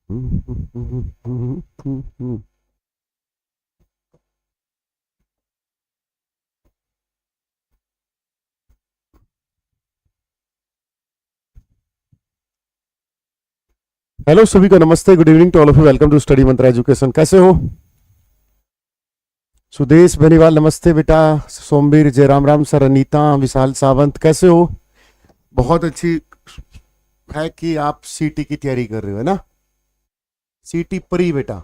Hello सभी को नमस्ते, good evening to all of you. Welcome to study Mantra education. कैसे हो? सुदेश बेनीवाल नमस्ते बेटा। सोमवीर जयराम राम सर, अनीता विशाल सावंत कैसे हो? बहुत अच्छी है कि आप सीटी की तैयारी कर रहे हो, है ना? सीटी प्री बेटा।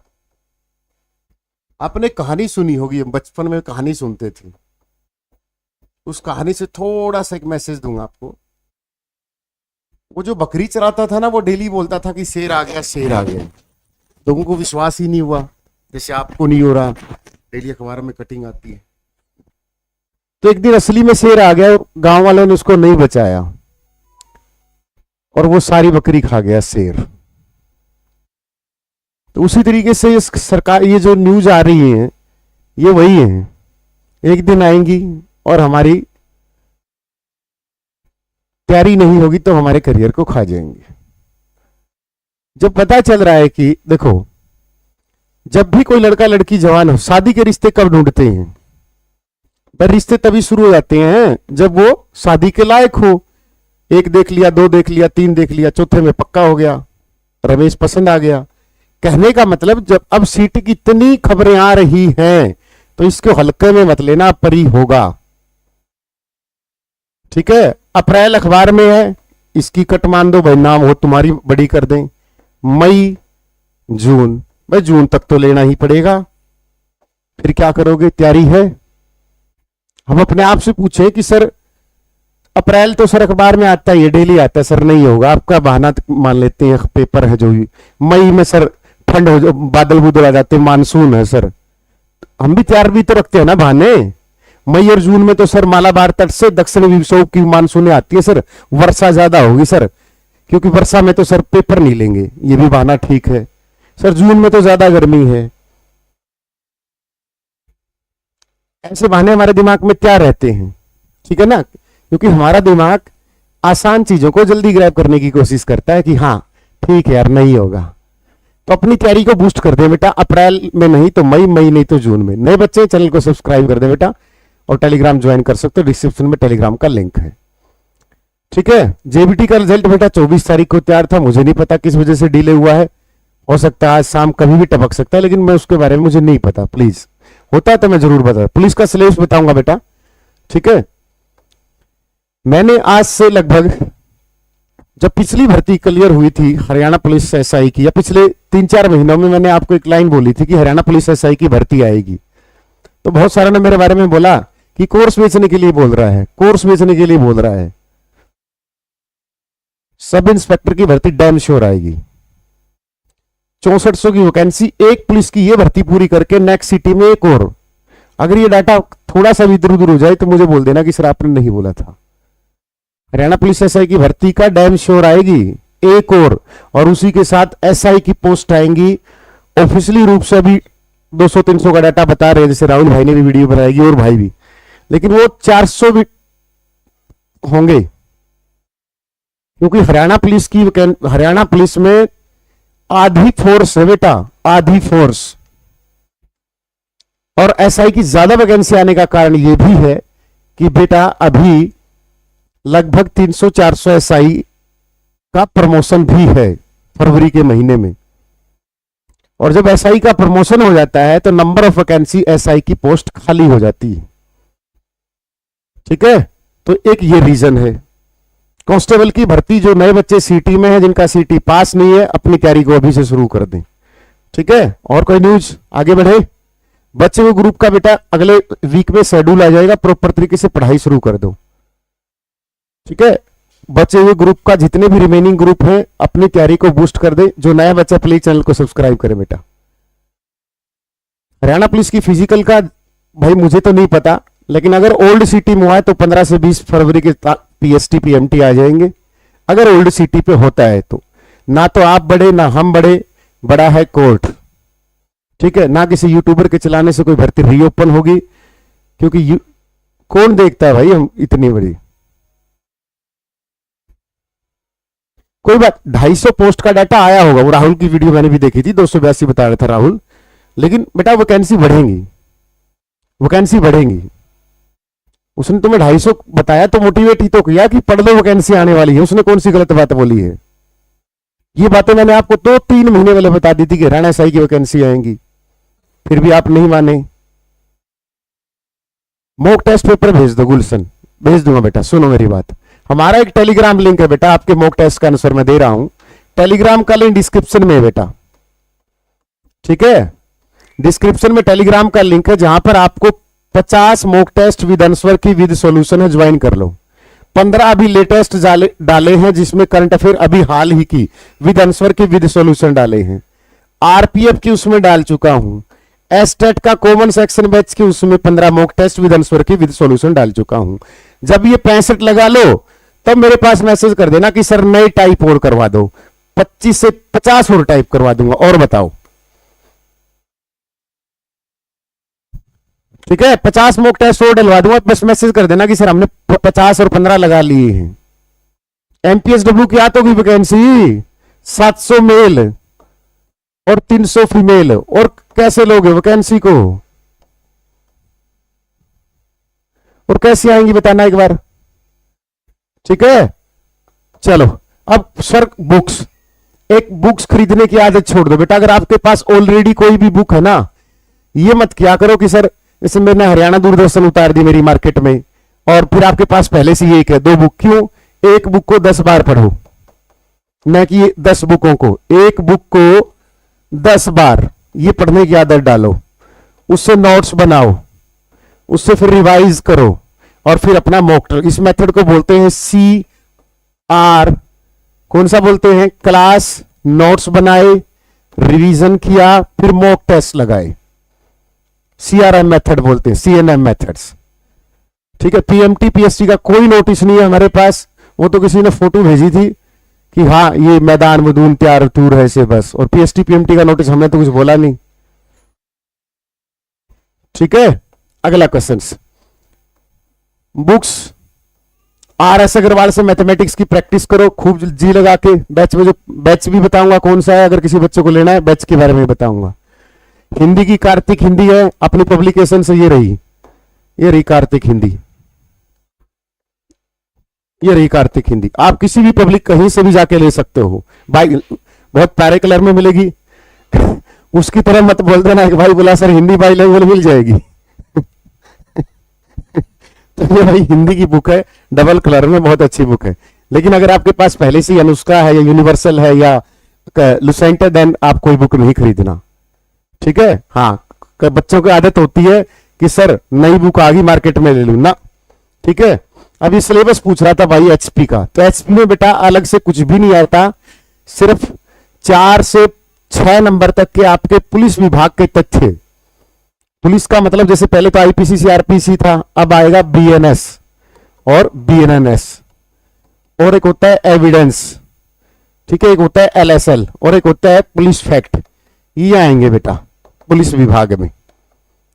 आपने कहानी सुनी होगी, हम बचपन में कहानी सुनते थे। उस कहानी से थोड़ा सा एक मैसेज दूंगा आपको। वो जो बकरी चराता था ना, वो डेली बोलता था कि शेर आ गया, शेर आ गया। लोगों को विश्वास ही नहीं हुआ, जैसे आपको नहीं हो रहा। डेली अखबार में कटिंग आती है। तो एक दिन असली में शेर आ गया, गांव वालों ने उसको नहीं बचाया और वो सारी बकरी खा गया शेर। तो उसी तरीके से इस सरकार, ये जो न्यूज आ रही है, ये वही है। एक दिन आएंगी और हमारी तैयारी नहीं होगी तो हमारे करियर को खा जाएंगे। जब पता चल रहा है कि देखो, जब भी कोई लड़का लड़की जवान हो, शादी के रिश्ते कब ढूंढते हैं? पर रिश्ते तभी शुरू हो जाते हैं जब वो शादी के लायक हो। एक देख लिया, दो देख लिया, तीन देख लिया, चौथे में पक्का हो गया, रमेश पसंद आ गया। कहने का मतलब, जब अब सीट की इतनी खबरें आ रही हैं तो इसको हल्के में मत लेना, परी होगा। ठीक है, अप्रैल अखबार में है, इसकी कट मान दो भाई, नाम हो तुम्हारी बड़ी कर दें। मई जून, भाई जून तक तो लेना ही पड़ेगा। फिर क्या करोगे? तैयारी है? हम अपने आप से पूछे कि सर अप्रैल तो सर अखबार में आता है, डेली आता है। सर नहीं होगा, आपका बहाना मान लेते हैं, पेपर है जो भी। मई में सर ठंड हो, बादल बुदल आ जाते, मानसून है सर। हम भी तैयार भी तो रखते हैं ना बहाने। मई और जून में तो सर मालाबार तट से दक्षिणी विक्षोभ की मानसूनें आती है सर, वर्षा ज्यादा होगी सर, क्योंकि वर्षा में तो सर पेपर नहीं लेंगे। ये भी बहाना ठीक है। सर जून में तो ज्यादा गर्मी है। ऐसे बहाने हमारे दिमाग में क्या रहते हैं? ठीक है ना, क्योंकि हमारा दिमाग आसान चीजों को जल्दी ग्रैब करने की कोशिश करता है कि हाँ ठीक है यार, नहीं होगा। तो अपनी तैयारी को बूस्ट कर दे बेटा। अप्रैल में नहीं तो मई, मई नहीं तो जून में। नए बच्चे चैनल को सब्सक्राइब कर दे बेटा, और टेलीग्राम ज्वाइन कर सकते हो, डिस्क्रिप्शन में टेलीग्राम का लिंक है। ठीक है, जेबीटी का रिजल्ट बेटा 24 तारीख को तैयार था, मुझे नहीं पता किस वजह से डिले हुआ है। हो सकता है आज शाम कभी भी टपक सकता है, लेकिन मैं उसके बारे में मुझे नहीं पता। प्लीज, होता तो मैं जरूर बता। पुलिस का सिलेबस बताऊंगा बेटा। ठीक है, मैंने आज से लगभग, जब पिछली भर्ती क्लियर हुई थी हरियाणा पुलिस एसआई की, या पिछले 3-4 महीनों में, मैंने आपको एक लाइन बोली थी कि हरियाणा पुलिस एसआई की भर्ती आएगी। तो बहुत सारे ने मेरे बारे में बोला कि कोर्स बेचने के लिए बोल रहा है, कोर्स बेचने के लिए बोल रहा है। सब इंस्पेक्टर की भर्ती डैम श्योर आएगी। 6400 की वैकेंसी, एक पुलिस की ये भर्ती पूरी करके नेक्स्ट सिटी में एक और। अगर ये डाटा थोड़ा सा भी इधर उधर हो जाए तो मुझे बोल देना कि सर आपने नहीं बोला था। हरियाणा पुलिस एसआई की भर्ती का डैम श्योर आएगी एक और उसी के साथ एसआई की पोस्ट आएंगी। ऑफिशियली रूप से अभी 200-300 का डाटा बता रहे हैं, जैसे राहुल भाई ने भी वीडियो बनाएगी और भाई भी, लेकिन वो 400 भी होंगे, क्योंकि हरियाणा पुलिस में आधी फोर्स है बेटा, आधी फोर्स। और एसआई की ज्यादा वैकेंसी आने का कारण यह भी है कि बेटा अभी लगभग 300-400 एसआई का प्रमोशन भी है फरवरी के महीने में। और जब एसआई का प्रमोशन हो जाता है तो नंबर ऑफ वैकेंसी एसआई की पोस्ट खाली हो जाती है। ठीक है, तो एक ये रीजन है। कांस्टेबल की भर्ती, जो नए बच्चे सीटी में हैं, जिनका सीटी पास नहीं है, अपनी तैयारी को अभी से शुरू कर दें। ठीक है, और कोई न्यूज आगे बढ़े? बच्चे हुए ग्रुप का बेटा अगले वीक में शेड्यूल आ जाएगा, प्रॉपर तरीके से पढ़ाई शुरू कर दो। ठीक है, बचे हुए ग्रुप का जितने भी रिमेनिंग ग्रुप हैं, अपनी तैयारी को बूस्ट कर दे। जो नया बच्चा प्लीज चैनल को सब्सक्राइब करे बेटा। हरियाणा पुलिस की फिजिकल का भाई मुझे तो नहीं पता, लेकिन अगर ओल्ड सिटी में हुआ है तो 15 से 20 फरवरी के पीएसटी पीएमटी आ जाएंगे। अगर ओल्ड सिटी पे होता है तो ना तो आप बड़े ना हम बड़े, बड़ा है कोर्ट। ठीक है, ना किसी यूट्यूबर के चलाने से कोई भर्ती रीओपन होगी, क्योंकि कौन देखता है भाई हम इतनी बड़ी। कोई बात, 250 पोस्ट का डाटा आया होगा, वो राहुल की वीडियो मैंने भी देखी थी, 282 बता रहा था राहुल। लेकिन बेटा वैकेंसी बढ़ेंगी, वैकेंसी बढ़ेंगी। उसने तुम्हें 250 बताया तो मोटिवेट ही तो किया कि पढ़ लो वैकेंसी आने वाली है। उसने कौन सी गलत बात बोली है? ये बातें मैंने आपको 2-3 महीने पहले बता दी थी कि हरियाणा एसआई की वैकेंसी आएंगी, फिर भी आप नहीं माने। मॉक टेस्ट पेपर भेज दो गुलशन, भेज दूंगा बेटा। सुनो मेरी बात, हमारा एक टेलीग्राम लिंक है बेटा, आपके मॉक टेस्ट का आंसर मैं दे रहा हूं। टेलीग्राम का लिंक डिस्क्रिप्शन में है बेटा, ठीक है? डिस्क्रिप्शन में टेलीग्राम का लिंक है, जहां पर आपको 50 मॉक टेस्ट विद आंसर की विद सॉल्यूशन है, ज्वाइन कर लो। 15 अभी लेटेस्ट डाले हैं, जिसमें करंट अफेयर अभी हाल ही की विद आंसर की विद सॉल्यूशन डाले हैं। आरपीएफ की उसमें डाल चुका हूं। एस्टेट का कॉमन सेक्शन बैच की उसमें 15 मॉक टेस्ट विद आंसर की विद सॉल्यूशन डाल चुका हूं। जब ये 65 लगा लो तब मेरे पास मैसेज कर देना कि सर नई टाइप और करवा दो, 25 से 50 और टाइप करवा दूंगा। और बताओ, ठीक है? 50 मॉक टेस्ट और डलवा दूंगा, बस मैसेज कर देना कि सर हमने 50 और 15 लगा लिए हैं। एमपीएसडब्ल्यू की आ तो गई वैकेंसी, 700 मेल और 300 फीमेल। और कैसे लोगे वैकेंसी को? और कैसे आएंगी बताना एक बार, ठीक है? चलो अब सर बुक्स, एक बुक्स खरीदने की आदत छोड़ दो बेटा। अगर आपके पास ऑलरेडी कोई भी बुक है ना, ये मत क्या करो कि सर जैसे मैंने हरियाणा दूरदर्शन उतार दी मेरी मार्केट में, और फिर आपके पास पहले से एक है 2 बुक। क्यों? एक बुक को 10 बार पढ़ो, न कि 10 बुकों को। एक बुक को 10 बार ये पढ़ने की आदत डालो, उससे नोट्स बनाओ, उससे फिर रिवाइज करो, और फिर अपना मॉक टेस्ट। इस मेथड को बोलते हैं CR, कौन सा बोलते हैं? क्लास, नोट्स बनाए, रिवीजन किया, फिर मॉक टेस्ट लगाए। CRM मेथड बोलते हैं, CNM मेथड्स, ठीक है? PMT PSC का कोई नोटिस नहीं है हमारे पास, वो तो किसी ने फोटो भेजी थी कि हाँ ये मैदान मदून तैयार टूर है से बस। और PST PMT का नोटिस हमने तो कुछ बोला नहीं, ठीक है? अगला क्वेश्चन, बुक्स RS अग्रवाल से मैथमेटिक्स की प्रैक्टिस करो खूब जी लगा के। बैच में जो बैच भी बताऊंगा कौन सा है, अगर किसी बच्चे को लेना है बैच के बारे में बताऊंगा। हिंदी की कार्तिक हिंदी है अपनी पब्लिकेशन से, ये रही कार्तिक हिंदी, ये रही कार्तिक हिंदी। आप किसी भी पब्लिक कहीं से भी जाके ले सकते हो भाई, बहुत प्यारे कलर में मिलेगी। उसकी तरह मत बोल देना कि भाई बोला सर हिंदी बाइलिंगुअल मिल जाएगी। तो ये भाई हिंदी की बुक है, डबल कलर में, बहुत अच्छी बुक है। लेकिन अगर आपके पास पहले से अनुष्का है या यूनिवर्सल है या लुसेंट है, देन आप कोई बुक नहीं खरीदना, ठीक है? हाँ, बच्चों की आदत होती है कि सर नई बुक आ गई मार्केट में ले लूं ना, ठीक है? अभी सिलेबस पूछ रहा था भाई HP का, तो HP में बेटा अलग से कुछ भी नहीं आता, सिर्फ 4 से 6 नंबर तक के आपके पुलिस विभाग के तथ्य। पुलिस का मतलब जैसे पहले तो IPC CRPC था, अब आएगा BNS और BNNS, और एक होता है एविडेंस, ठीक है? एक होता है LSL और एक होता है पुलिस फैक्ट। ये आएंगे बेटा पुलिस विभाग में,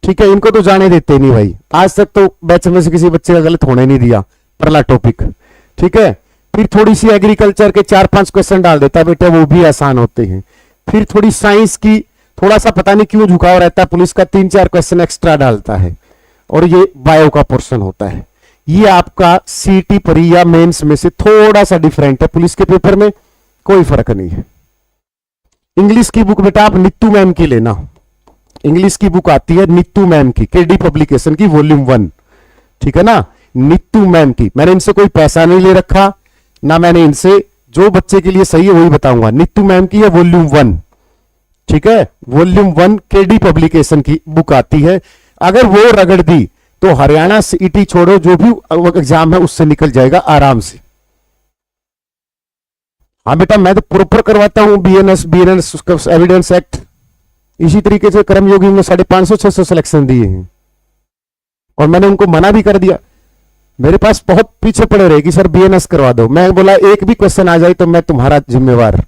ठीक है? इनको तो जाने देते नहीं भाई, आज तक तो बैच में से किसी बच्चे का गलत होने नहीं दिया पहला टॉपिक, ठीक है? फिर थोड़ी सी एग्रीकल्चर के 4-5 क्वेश्चन डाल देता बेटा, वो भी आसान होते हैं। फिर थोड़ी साइंस की थोड़ा सा पता नहीं क्यों झुकाव रहता है, पुलिस का 3-4 क्वेश्चन एक्स्ट्रा डालता है, और ये बायो का पोर्शन होता है। ये आपका CT परी या मेंस में से थोड़ा सा डिफरेंट है, पुलिस के पेपर में कोई फर्क नहीं है। इंग्लिश की बुक बेटा आप नीतू मैम की लेना, इंग्लिश की बुक आती है नीतू मैम की, KD पब्लिकेशन की वॉल्यूम 1, ठीक है ना? नीतू मैम की। मैंने इनसे कोई पैसा नहीं ले रखा ना, मैंने इनसे जो बच्चे के लिए सही है वही बताऊंगा। नीतू मैम की है वॉल्यूम 1, ठीक है? वॉल्यूम 1 KD पब्लिकेशन की बुक आती है। अगर वो रगड़ दी तो हरियाणा CET छोड़ो, जो भी एग्जाम है उससे निकल जाएगा आराम से। हाँ बेटा मैं तो प्रॉपर करवाता हूं BNS एविडेंस एक्ट, इसी तरीके से कर्मयोगी में 550-600 सिलेक्शन दिए हैं, और मैंने उनको मना भी कर दिया। मेरे पास बहुत पीछे पड़े रहे कि सर BNS करवा दो, मैं बोला एक भी क्वेश्चन आ जाए तो मैं तुम्हारा जिम्मेवार।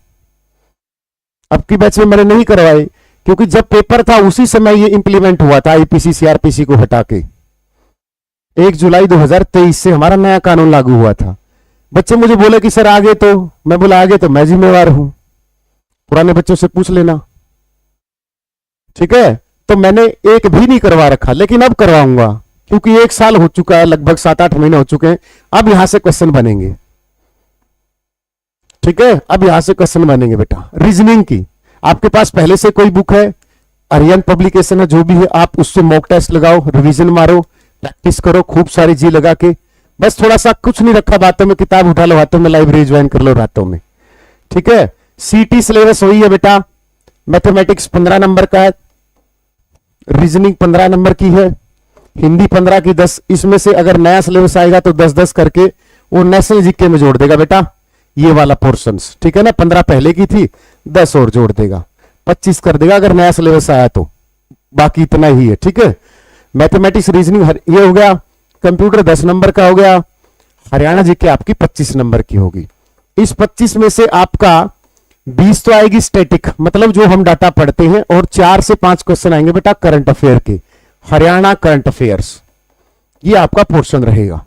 अब की बैच में मैंने नहीं करवाए, क्योंकि जब पेपर था उसी समय ये इंप्लीमेंट हुआ था IPC CRPC को हटा के। 1 जुलाई 2023 से हमारा नया कानून लागू हुआ था। बच्चे मुझे बोले कि सर आगे, तो मैं बोला आगे तो मैं जिम्मेवार हूं, पुराने बच्चों से पूछ लेना। ठीक है, तो मैंने एक भी नहीं करवा रखा, लेकिन अब करवाऊंगा, क्योंकि 1 साल हो चुका है, लगभग 7-8 महीने हो चुके हैं। अब यहां से क्वेश्चन बनेंगे। ठीक है, अब यहां से क्वेश्चन बनेंगे बेटा रीजनिंग की। आपके पास पहले से कोई बुक है, आर्यन पब्लिकेशन है, जो भी है, आप उससे मॉक टेस्ट लगाओ, रिवीजन मारो, प्रैक्टिस करो खूब सारी जी लगा के। बस थोड़ा सा, कुछ नहीं रखा बातों में, किताब उठा लो हाथों में, लाइब्रेरी ज्वाइन कर लो रातों में। ठीक है, सीटी सिलेबस वही है बेटा, मैथमेटिक्स 15 नंबर का है, रीजनिंग 15 नंबर की है, हिंदी 15 की 10। इसमें से अगर नया सिलेबस आएगा तो 10-10 करके वो नेशनल जीके में जोड़ देगा बेटा, ये वाला पोर्शंस। ठीक है ना, 15 पहले की थी, 10 और जोड़ देगा, 25 कर देगा अगर नया सिलेबस आया तो। बाकी इतना ही है। ठीक है, मैथमेटिक्स रीजनिंग ये हो गया। कंप्यूटर 10 नंबर का हो गया। हरियाणा जीके आपकी 25 नंबर की होगी। इस 25 में से आपका 20 तो आएगी स्टैटिक, मतलब जो हम डाटा पढ़ते हैं, और 4 से 5 क्वेश्चन आएंगे बेटा करंट अफेयर के, हरियाणा करंट अफेयर्स, ये आपका पोर्शन रहेगा।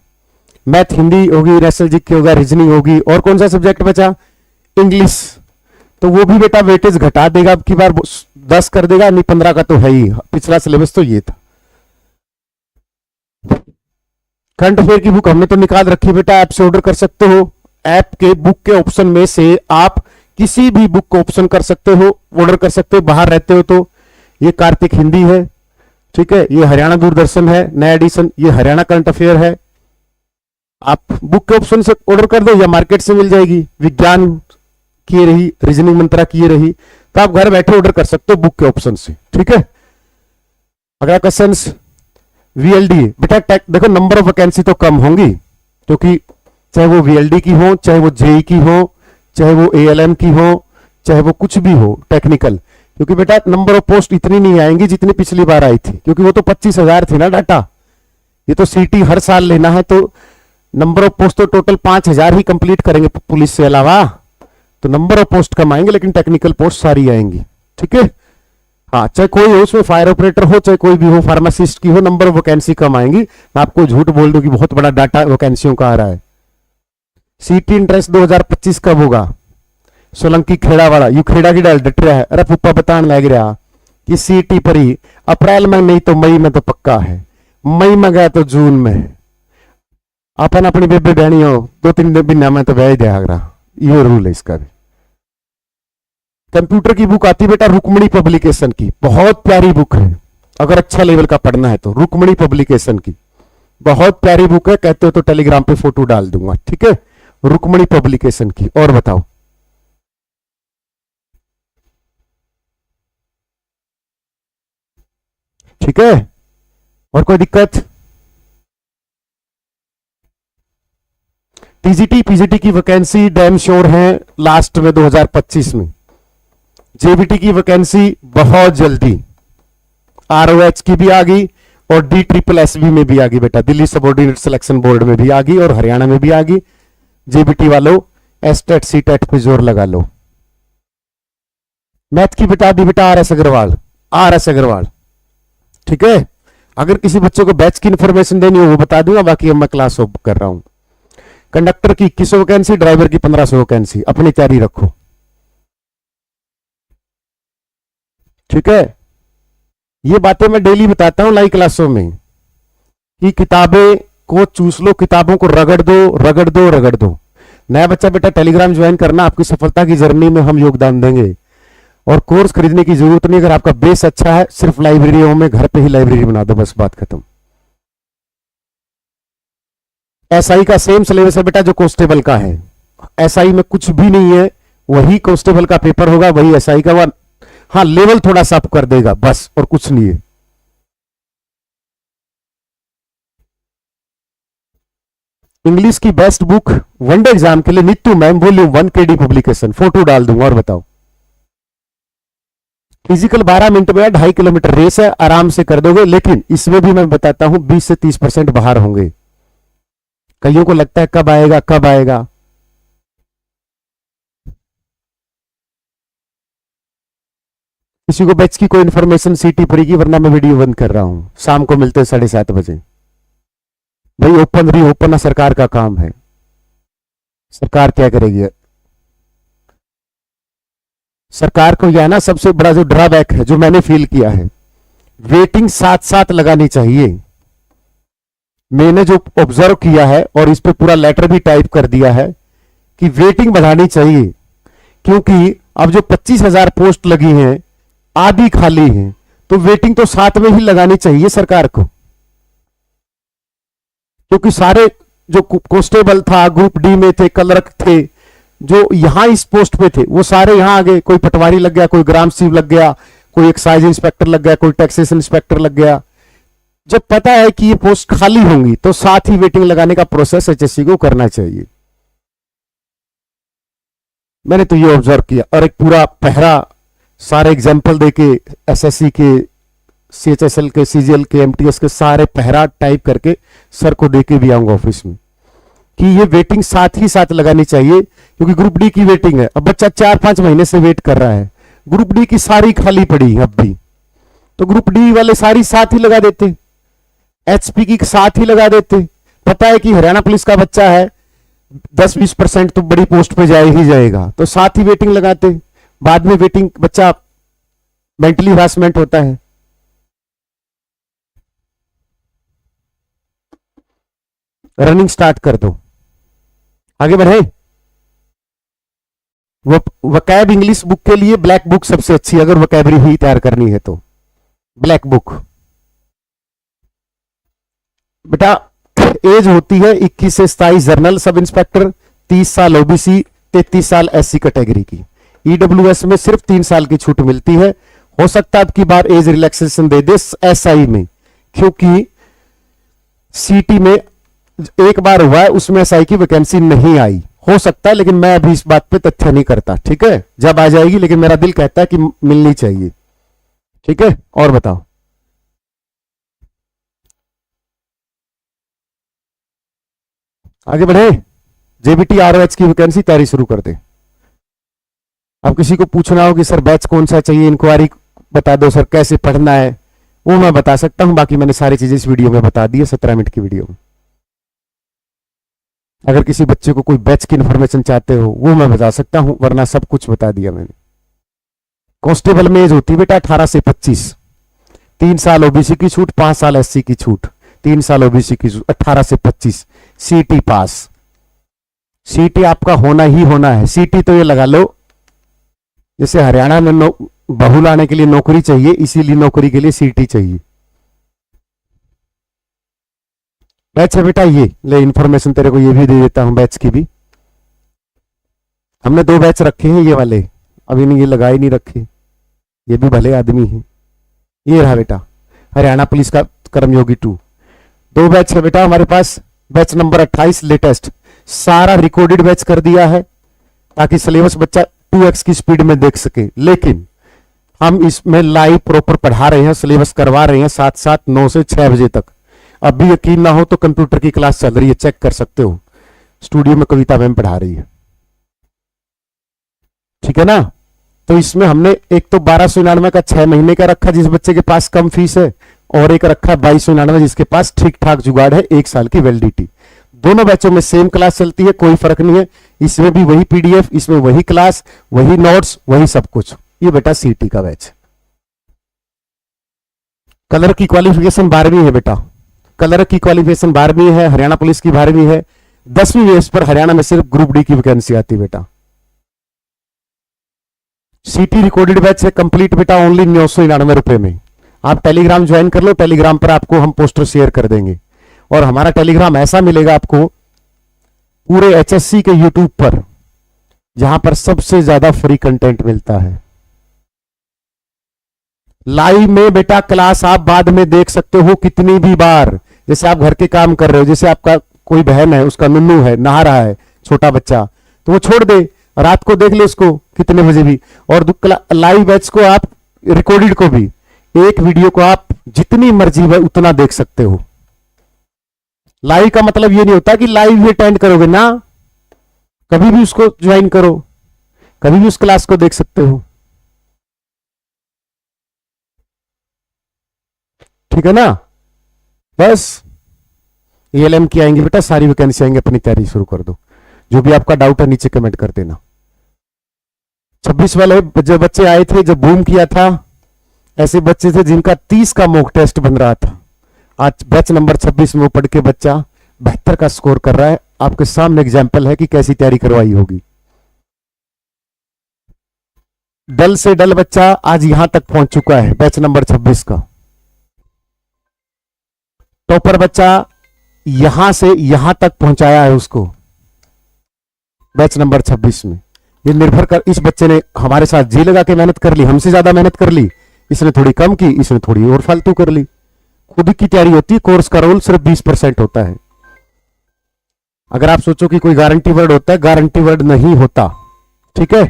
मैथ हिंदी होगी, नेशनल जीके होगा, रीजनिंग होगी, और कौन सा सब्जेक्ट बचा, इंग्लिश। तो वो भी बेटा वेटेज घटा देगा, अब की बार 10 कर देगा, नहीं 15 का तो है ही, पिछला सिलेबस तो ये था। करंट अफेयर की बुक हमने तो निकाल रखी है बेटा, ऐप से ऑर्डर कर सकते हो। ऐप के बुक के ऑप्शन में से आप किसी भी बुक को ऑप्शन कर सकते हो, ऑर्डर कर सकते हो, बाहर रहते हो तो। ये कार्तिक हिंदी है, ठीक है, ये हरियाणा दूरदर्शन है नया एडिशन, ये हरियाणा करंट अफेयर है। आप बुक के ऑप्शन से ऑर्डर कर दो या मार्केट से मिल जाएगी। विज्ञान की रही, रीजनिंग मंत्रा की रही, तो आप घर बैठे ऑर्डर कर सकते हो बुक के ऑप्शन से। ठीक है, अगला क्वेश्चन, वीएलडी बेटा देखो, नंबर ऑफ वैकेंसी तो कम होंगी, क्योंकि चाहे वो वीएलडी की हो, चाहे वो जेई की हो, चाहे वो एएलएम की हो, चाहे वो कुछ भी हो टेक्निकल, क्योंकि बेटा नंबर ऑफ पोस्ट इतनी नहीं आएंगी जितनी पिछली बार आई थी, क्योंकि वो तो 25,000 थी ना डाटा। ये तो सीटी हर साल लेना है, तो नंबर ऑफ पोस्ट तो टोटल 5,000 ही कंप्लीट करेंगे पुलिस से अलावा, तो नंबर ऑफ पोस्ट कम आएंगे, लेकिन टेक्निकल पोस्ट सारी आएंगी। ठीक है, हाँ, चाहे कोई हो उसमें, फायर ऑपरेटर हो, चाहे कोई भी हो, फार्मासिस्ट की हो, नंबर ऑफ वैकेंसी कम आएंगी। मैं आपको झूठ बोल दूं कि बहुत बड़ा डाटा वैकेंसियों का आ रहा है। सीटी इंट्रेंस 2025 कब होगा, सोलंकी खेड़ा वाला, यू खेड़ा की डाल डट रहा है, अरे पुप्पा बताने लग रहा कि सीटी पर ही अप्रैल में नहीं तो मई में तो पक्का है, मई में गया तो जून में। अपन अपनी बेबे बहनी हो 2-3 महीना में तो बह जाएगा, ये रूल है इसका भी। कंप्यूटर की बुक आती है बेटा रुक्मणी पब्लिकेशन की, बहुत प्यारी बुक है, अगर अच्छा लेवल का पढ़ना है तो रुक्मणी पब्लिकेशन की बहुत प्यारी बुक है। कहते हो तो टेलीग्राम पे फोटो डाल दूंगा। ठीक है, रुक्मणी पब्लिकेशन की। और बताओ, ठीक है, और कोई दिक्कत? टीजीटी पीजीटी की वैकेंसी डैम श्योर है लास्ट में 2025 में। जेबीटी की वैकेंसी बहुत जल्दी, आरओएच की भी आ गई और DSSS में भी आ गई बेटा, दिल्ली सबऑर्डिनेट सिलेक्शन बोर्ड में भी आ गई और हरियाणा में भी आ गई। जेबीटी वालों एसटेट सीटेट पे जोर लगा लो। मैथ की बता दी बेटा RS अग्रवाल। ठीक है, अगर किसी बच्चे को बैच की इंफॉर्मेशन देनी हो वो बता दूंगा, बाकी अब मैं क्लास ऑफ कर रहा हूं। कंडक्टर की 2100 वैकेंसी, ड्राइवर की 1500 वैकेंसी, अपनी तैयारी रखो। ठीक है, ये बातें मैं डेली बताता हूं लाइव क्लासों में कि किताबें को चूस लो, किताबों को रगड़ दो। नया बच्चा बेटा टेलीग्राम ज्वाइन करना, आपकी सफलता की जर्नी में हम योगदान देंगे। और कोर्स खरीदने की जरूरत नहीं, अगर आपका बेस अच्छा है, सिर्फ लाइब्रेरियों में घर पे ही लाइब्रेरी बना दो, बस बात खत्म। एसआई का सेम सिलेबस है बेटा जो कांस्टेबल का है, एसआई में कुछ भी नहीं है, वही कांस्टेबल का पेपर होगा, वही एसआई का। हाँ, लेवल थोड़ा सा अप कर देगा बस, और कुछ नहीं है। इंग्लिश की बेस्ट बुक वनडे एग्जाम के लिए Neetu ma'am volume 1 KD publication, photo डाल दूंगा। और बताओ, फिजिकल 12 मिनट में 2.5 किलोमीटर रेस है, आराम से कर दोगे, लेकिन इसमें भी मैं बताता हूं 20 से 30% बाहर होंगे। कईयों को लगता है कब आएगा। किसी को बैच की कोई इन्फॉर्मेशन सीटी फ्री की, वरना मैं वीडियो बंद कर रहा हूं। शाम को मिलते हैं 7:30 बजे। भाई ओपन री ओपन सरकार का काम है। सरकार क्या करेगी? सरकार को यह ना सबसे बड़ा जो ड्रॉबैक है जो मैंने फील किया है, वेटिंग साथ साथ लगानी चाहिए। मैंने जो ऑब्जर्व किया है और इस पे पूरा लेटर भी टाइप कर दिया है कि वेटिंग बढ़ानी चाहिए, क्योंकि अब जो 25,000 पोस्ट लगी हैं आधी खाली हैं, तो वेटिंग तो साथ में ही लगानी चाहिए सरकार को, क्योंकि सारे जो कांस्टेबल था, ग्रुप डी में थे, क्लर्क थे, जो यहां इस पोस्ट पे थे वो सारे यहां आ गए। कोई पटवारी लग गया, कोई ग्राम सेवक लग गया, कोई एक्साइज इंस्पेक्टर लग गया, कोई टैक्सेशन इंस्पेक्टर लग गया। जब पता है कि ये पोस्ट खाली होंगी तो साथ ही वेटिंग लगाने का प्रोसेस एचएससी को करना चाहिए। मैंने तो ये ऑब्जर्व किया और एक पूरा पहरा सारे एग्जाम्पल देके एसएससी के, सीएचएसएल के, सीजीएल के, एमटीएस के सारे पहरा टाइप करके सर को देके भी आऊंगा ऑफिस में कि ये वेटिंग साथ ही साथ लगानी चाहिए, क्योंकि ग्रुप डी की वेटिंग है। अब बच्चा 4-5 महीने से वेट कर रहा है, ग्रुप डी की सारी खाली पड़ी है अब भी, तो ग्रुप डी वाले सारी साथ ही लगा देते, एचपी की साथ ही लगा देते। पता है कि हरियाणा पुलिस का बच्चा है, 10-20% तो बड़ी पोस्ट पे जाए ही जाएगा, तो साथ ही वेटिंग लगाते। बाद में वेटिंग बच्चा मेंटली हरासमेंट होता है। रनिंग स्टार्ट कर दो, आगे बढ़े। वकैब इंग्लिश बुक के लिए ब्लैक बुक सबसे अच्छी, अगर वकैबरी ही तैयार करनी है तो ब्लैक बुक। बेटा एज होती है 21 से 27, जर्नल सब इंस्पेक्टर, 30 साल ओबीसी, 33 साल एससी कैटेगरी की। ईडब्ल्यूएस में सिर्फ 3 साल की छूट मिलती है। हो सकता है अब की बार एज रिलैक्सेशन दे दे एसआई में, क्योंकि सीटी में एक बार हुआ है उसमें एसआई की वैकेंसी नहीं आई। हो सकता है, लेकिन मैं अभी इस बात पे तथ्य नहीं करता, ठीक है, जब आ जाएगी, लेकिन मेरा दिल कहता है कि मिलनी चाहिए, ठीक है। और बताओ, आगे बढ़े। जेबीटी आरओएच की वैकेंसी तैयारी शुरू कर दे। अब किसी को पूछना हो कि सर बैच कौन सा चाहिए, इंक्वायरी बता दो सर, कैसे पढ़ना है, वो मैं बता सकता हूं, बाकी मैंने सारी चीजें इस वीडियो में बता दी है, 17 मिनट की वीडियो में। अगर किसी बच्चे को कोई बैच की इंफॉर्मेशन चाहते हो वो मैं बता सकता हूं, वरना सब कुछ बता दिया मैंने। कांस्टेबल में एज होती है बेटा 18 से 25, 3 साल ओबीसी की छूट, 5 साल एससी की छूट, 3 साल ओबीसी की छूट, 18 से 25, सीटी पास। सीटी आपका होना ही होना है। सीटी तो ये लगा लो जैसे हरियाणा में बहू लाने के लिए नौकरी चाहिए, इसीलिए नौकरी के लिए सीटी चाहिए। बैच है बेटा, ये ले इन्फॉर्मेशन तेरे को ये भी दे देता हूं बैच की भी। हमने 2 बैच रखे हैं ये वाले, अभी नहीं, ये लगाए नहीं रखे, ये भी भले आदमी हैं। ये रहा बेटा हरियाणा पुलिस का कर्मयोगी 2, 2 बैच है बेटा हमारे पास। बैच नंबर 28 लेटेस्ट, सारा रिकॉर्डेड बैच कर दिया है ताकि सिलेबस बच्चा 2x की स्पीड में देख सके। लेकिन हम इसमें लाइव प्रॉपर पढ़ा रहे हैं, सिलेबस करवा रहे हैं साथ साथ 9 से 6 बजे तक। अब भी यकीन ना हो तो कंप्यूटर की क्लास चल रही है, चेक कर सकते हो, स्टूडियो में कविता मैम पढ़ा रही है, ठीक है ना। तो इसमें हमने एक तो 1299 का 6 महीने का रखा जिस बच्चे के पास कम फीस है, और एक रखा 2299 जिसके पास ठीक ठाक जुगाड़ है, 1 साल की वैलिडिटी। दोनों बैचों में सेम क्लास चलती है, कोई फर्क नहीं है। इसमें भी वही पीडीएफ, इसमें वही क्लास, वही नोट्स, वही सब कुछ। ये बेटा सीटी का बैच। कलर की क्वालिफिकेशन 12वीं है बेटा, कलर की क्वालिफिकेशन 12वीं है, हरियाणा पुलिस की 12वीं है। 10वीं बेस पर हरियाणा में सिर्फ ग्रुप डी की वैकेंसी आती बेटा। सीटी रिकॉर्डेड बैच है कंप्लीट बेटा, ओनली 999 रुपए में। आप टेलीग्राम ज्वाइन कर लो, टेलीग्राम पर आपको हम पोस्टर शेयर कर देंगे, और हमारा टेलीग्राम ऐसा मिलेगा आपको पूरे एचएससी के यूट्यूब पर, जहां पर सबसे ज्यादा फ्री कंटेंट मिलता है। लाइव में बेटा क्लास आप बाद में देख सकते हो कितनी भी बार, जैसे आप घर के काम कर रहे हो, जैसे आपका कोई बहन है, उसका नुन्नू है, नहा रहा है छोटा बच्चा, तो वो छोड़ दे, रात को देख ले उसको कितने बजे भी। और लाइव बैच को आप रिकॉर्डेड को भी, एक वीडियो को आप जितनी मर्जी है उतना देख सकते हो। लाइव का मतलब ये नहीं होता कि लाइव ही अटेंड करोगे ना, कभी भी उसको ज्वाइन करो, कभी भी उस क्लास को देख सकते हो, ठीक है ना। बस एएलएम की आएंगे बेटा, सारी वैकेंसी आएंगे, अपनी तैयारी शुरू कर दो। जो भी आपका डाउट है नीचे कमेंट कर देना। 26 वाले जो बच्चे आए थे, जब बूम किया था, ऐसे बच्चे थे जिनका 30 का मॉक टेस्ट बन रहा था। आज बैच नंबर 26 में वो पढ़ के बच्चा 72 का स्कोर कर रहा है। आपके सामने एग्जाम्पल है कि कैसी तैयारी करवाई होगी। डल से डल बच्चा आज यहां तक पहुंच चुका है बैच नंबर 26 का। टॉपर बच्चा यहां से यहां तक पहुंचाया है उसको बैच नंबर 26 में। ये निर्भर कर, इस बच्चे ने हमारे साथ जी लगा के मेहनत कर ली, हमसे ज्यादा मेहनत कर ली, इसने थोड़ी कम की, इसने थोड़ी और फालतू कर ली। खुद की तैयारी होती है, कोर्स का रोल सिर्फ 20% होता है। अगर आप सोचो कि कोई गारंटी वर्ड होता है, गारंटी वर्ड नहीं होता, ठीक है।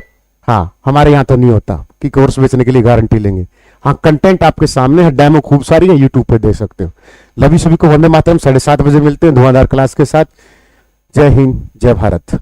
हाँ, हमारे यहां तो नहीं होता कि कोर्स बेचने के लिए गारंटी लेंगे। हाँ, कंटेंट आपके सामने है, डेमो खूब सारी है, यूट्यूब पे दे सकते हो। लवी सभी को वंदे मातरम। 7:30 बजे मिलते हैं धुआंधार क्लास के साथ। जय हिंद, जय भारत।